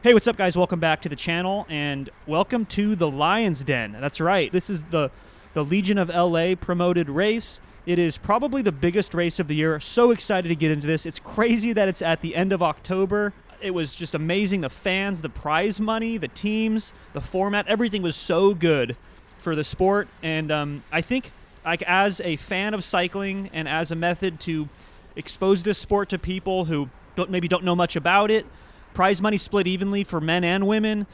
Hey, what's up, guys? Welcome back to the channel, and welcome to the Lion's Den. That's right. This is the Legion of LA promoted race. It is probably the biggest race of the year. So excited to get into this. It's crazy that it's at the end of October. It was just amazing. The fans, the prize money, the teams, the format, everything was so good for the sport. And I think, like, as a fan of cycling and as a method to expose this sport to people who maybe don't know much about it, prize money split evenly for men and women.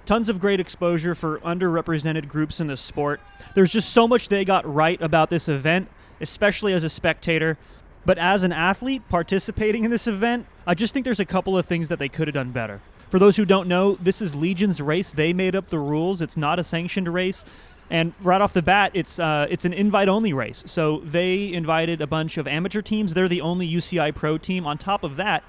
Tons of great exposure for underrepresented groups in the sport. There's just so much they got right about this event, especially as a spectator. But as an athlete participating in this event, I just think there's a couple of things that they could have done better. For those who don't know, this is Legion's race. They made up the rules. It's not a sanctioned race. And right off the bat, it's an invite-only race. So they invited a bunch of amateur teams. They're the only UCI Pro team. On top of that,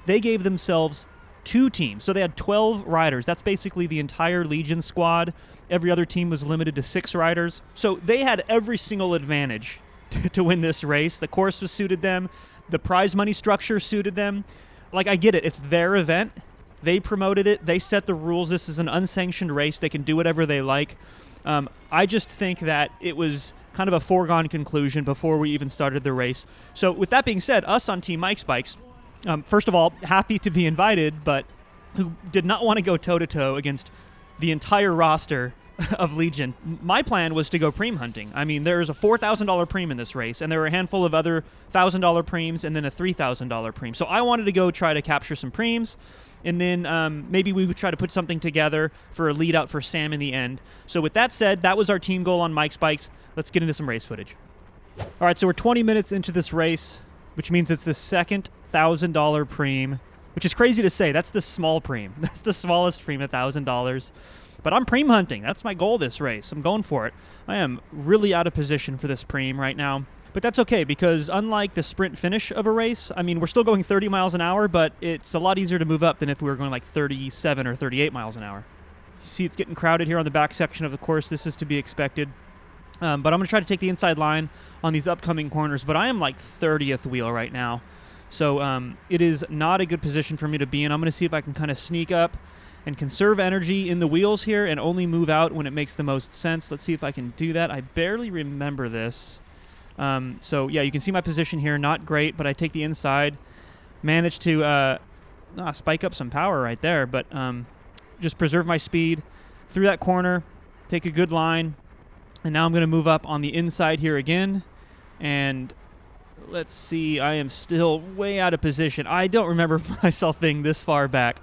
they gave themselves 2 teams. So they had 12 riders. That's basically the entire Legion squad. Every other team was limited to 6 riders. So they had every single advantage to win this race. The course was suited them. The prize money structure suited them. Like, I get it. It's their event. They promoted it. They set the rules. This is an unsanctioned race. They can do whatever they like. I just think that it was kind of a foregone conclusion before we even started the race. So with that being said, us on Team Mike's Bikes, first of all, happy to be invited, but who did not want to go toe-to-toe against the entire roster of Legion. My plan was to go preem hunting. I mean, there's a $4,000 preem in this race, and there were a handful of other $1,000 preems and then a $3,000 preem. So I wanted to go try to capture some preems, and then maybe we would try to put something together for a lead out for Sam in the end. So with that said, that was our team goal on Mike's Bikes. Let's get into some race footage. All right, so we're 20 minutes into this race, which means it's the second $1,000 preem, which is crazy to say. That's the small preem. That's the smallest preem, $1,000. But I'm preem hunting. That's my goal this race. I'm going for it. I am really out of position for this preem right now. But that's okay, because unlike the sprint finish of a race, I mean, we're still going 30 miles an hour, but it's a lot easier to move up than if we were going like 37 or 38 miles an hour. You see it's getting crowded here on the back section of the course. This is to be expected. But I'm going to try to take the inside line on these upcoming corners, but I am like 30th wheel right now. So it is not a good position for me to be in. I'm going to see if I can kind of sneak up and conserve energy in the wheels here and only move out when it makes the most sense. Let's see if I can do that. I barely remember this. So yeah, you can see my position here. Not great, but I take the inside. Managed to spike up some power right there, but just preserve my speed through that corner, take a good line, and now I'm going to move up on the inside here again. And let's see, I am still way out of position. I don't remember myself being this far back,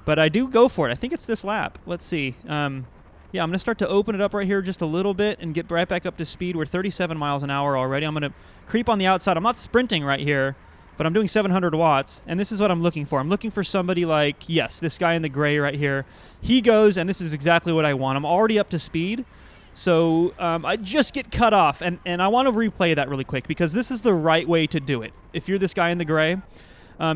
but I do go for it. I think it's this lap. Let's see. Yeah, I'm going to start to open it up right here just a little bit and get right back up to speed. We're 37 miles an hour already. I'm going to creep on the outside. I'm not sprinting right here, but I'm doing 700 watts, and this is what I'm looking for. I'm looking for somebody like, yes, this guy in the gray right here. He goes, and this is exactly what I want. I'm already up to speed. So I just get cut off, and I want to replay that really quick because this is the right way to do it. If you're this guy in the gray,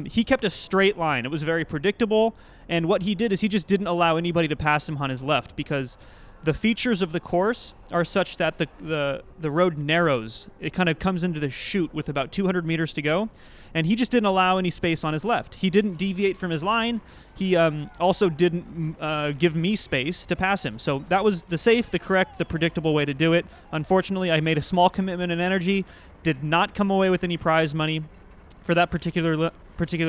he kept a straight line. It was very predictable, and what he did is he just didn't allow anybody to pass him on his left because the features of the course are such that the road narrows. It kind of comes into the chute with about 200 meters to go, and he just didn't allow any space on his left. He didn't deviate from his line. He also didn't give me space to pass him. So that was the safe, the correct, the predictable way to do it. Unfortunately, I made a small commitment in energy, did not come away with any prize money for that particular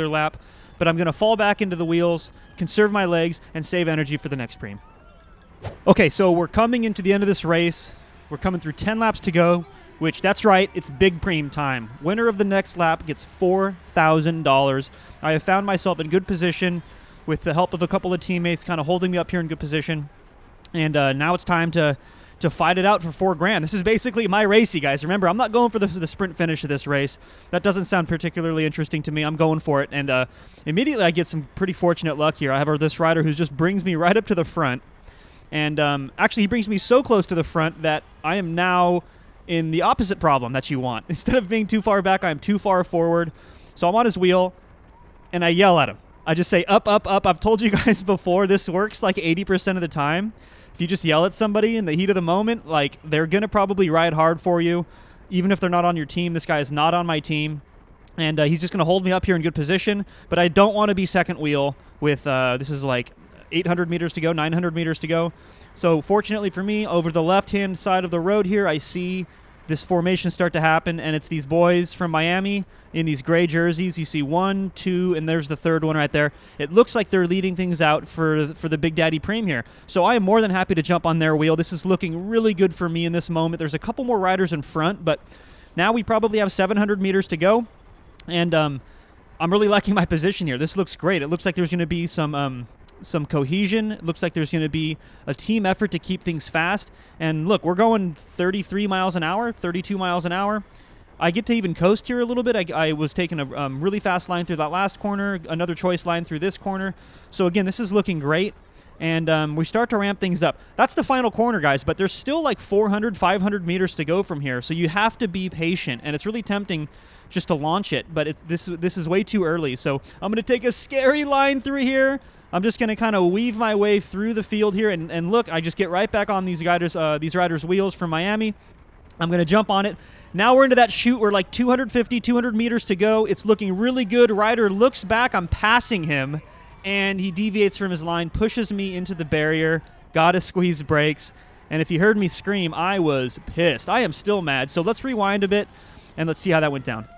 lap, but I'm going to fall back into the wheels, conserve my legs, and save energy for the next preem. Okay, so we're coming into the end of this race. We're coming through 10 laps to go, which, that's right, it's big preem time. Winner of the next lap gets $4,000. I have found myself in good position with the help of a couple of teammates kind of holding me up here in good position. And now it's time to fight it out for $4,000. This is basically my race, you guys. Remember, I'm not going for the sprint finish of this race. That doesn't sound particularly interesting to me. I'm going for it. And immediately I get some pretty fortunate luck here. I have this rider who just brings me right up to the front. And actually, he brings me so close to the front that I am now in the opposite problem that you want. Instead of being too far back, I am too far forward. So I'm on his wheel, and I yell at him. I just say, up, up, up. I've told you guys before, this works like 80% of the time. If you just yell at somebody in the heat of the moment, like, they're going to probably ride hard for you, even if they're not on your team. This guy is not on my team. And he's just going to hold me up here in good position. But I don't want to be second wheel with, this is like 800 meters to go, 900 meters to go. So fortunately for me, over the left-hand side of the road here, I see this formation start to happen, and it's these boys from Miami in these gray jerseys. You see 1, 2, and there's the third one right there. It looks like they're leading things out for the Big Daddy Preem here. So I am more than happy to jump on their wheel. This is looking really good for me in this moment. There's a couple more riders in front, but now we probably have 700 meters to go, and I'm really liking my position here. This looks great. It looks like there's going to be some cohesion. It looks like there's going to be a team effort to keep things fast. And look, we're going 33 miles an hour, 32 miles an hour. I get to even coast here a little bit. I was taking a really fast line through that last corner, another choice line through this corner. So again, this is looking great. And we start to ramp things up. That's the final corner, guys, but there's still like 400, 500 meters to go from here. So you have to be patient, and it's really tempting just to launch it, but this is way too early. So I'm going to take a scary line through here. I'm just going to kind of weave my way through the field here, and look, I just get right back on these riders' wheels from Miami. I'm going to jump on it. Now we're into that chute. We're like 250, 200 meters to go. It's looking really good. Rider looks back. I'm passing him, and he deviates from his line, pushes me into the barrier. Gotta squeeze brakes. And if you heard me scream, I was pissed. I am still mad. So let's rewind a bit, and let's see how that went down.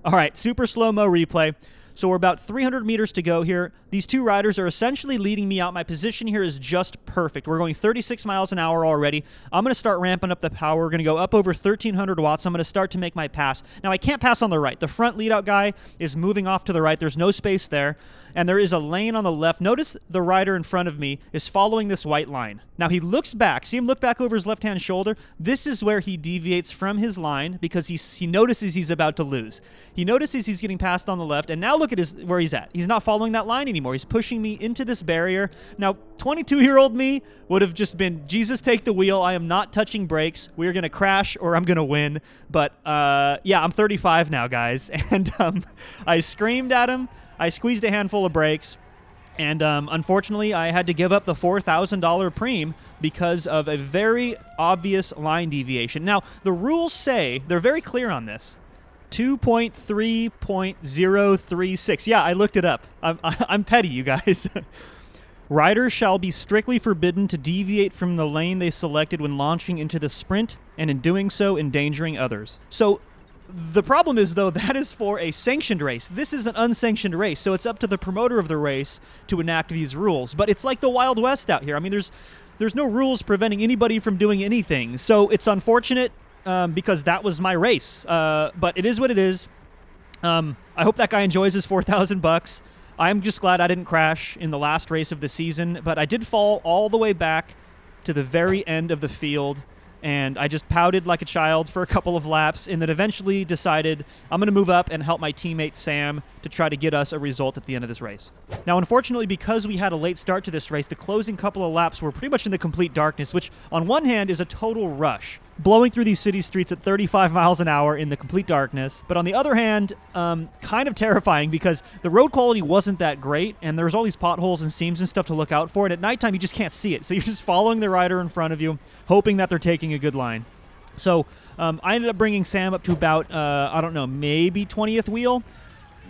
All right, super slow-mo replay. So we're about 300 meters to go here. These two riders are essentially leading me out. My position here is just perfect. We're going 36 miles an hour already. I'm going to start ramping up the power. We're going to go up over 1,300 watts. I'm going to start to make my pass. Now, I can't pass on the right. The front lead-out guy is moving off to the right. There's no space there, and there is a lane on the left. Notice the rider in front of me is following this white line. Now, he looks back. See him look back over his left-hand shoulder? This is where he deviates from his line because he notices he's about to lose. He notices he's getting passed on the left, and now look at where he's at. He's not following that line anymore. He's pushing me into this barrier. Now, 22-year-old me would have just been, Jesus, take the wheel. I am not touching brakes. We're going to crash or I'm going to win. But, yeah, I'm 35 now, guys. And I screamed at him. I squeezed a handful of brakes. And unfortunately, I had to give up the $4,000 Preem because of a very obvious line deviation. Now, the rules say, they're very clear on this. 2.3.036. Yeah, I looked it up. I'm petty, you guys. Riders shall be strictly forbidden to deviate from the lane they selected when launching into the sprint, and in doing so, endangering others. So the problem is, though, that is for a sanctioned race. This is an unsanctioned race, so it's up to the promoter of the race to enact these rules. But it's like the Wild West out here. I mean, there's no rules preventing anybody from doing anything. So it's unfortunate. Because that was my race. But it is what it is. I hope that guy enjoys his $4,000. I'm just glad I didn't crash in the last race of the season, but I did fall all the way back to the very end of the field, and I just pouted like a child for a couple of laps, and then eventually decided I'm going to move up and help my teammate Sam to try to get us a result at the end of this race. Now, unfortunately, because we had a late start to this race, the closing couple of laps were pretty much in the complete darkness, which on one hand is a total rush, blowing through these city streets at 35 miles an hour in the complete darkness. But on the other hand, kind of terrifying because the road quality wasn't that great, and there was all these potholes and seams and stuff to look out for, and at nighttime you just can't see it. So you're just following the rider in front of you, hoping that they're taking a good line. So I ended up bringing Sam up to about, I don't know, maybe 20th wheel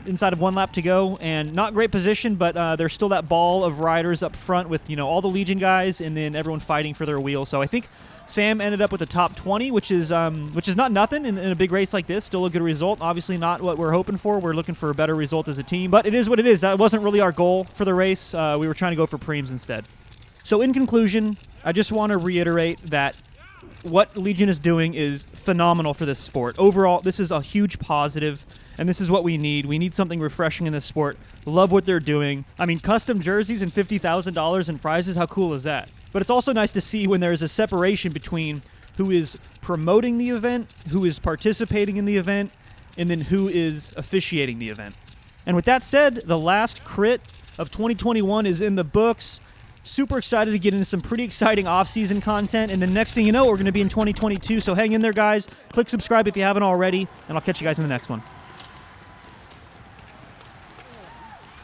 inside of one lap to go, and not great position, but there's still that ball of riders up front with, all the Legion guys and then everyone fighting for their wheel. So I think Sam ended up with a top 20, which is not nothing in a big race like this. Still a good result. Obviously not what we're hoping for. We're looking for a better result as a team, but it is what it is. That wasn't really our goal for the race. We were trying to go for Preems instead. So in conclusion, I just want to reiterate that what Legion is doing is phenomenal for this sport. Overall, this is a huge positive, and this is what we need. We need something refreshing in this sport. Love what they're doing. I mean, custom jerseys and $50,000 in prizes, how cool is that? But it's also nice to see when there's a separation between who is promoting the event, who is participating in the event, and then who is officiating the event. And with that said, the last crit of 2021 is in the books. Super excited to get into some pretty exciting off-season content, and the next thing you know, we're going to be in 2022. So hang in there, guys. Click subscribe if you haven't already, and I'll catch you guys in the next one.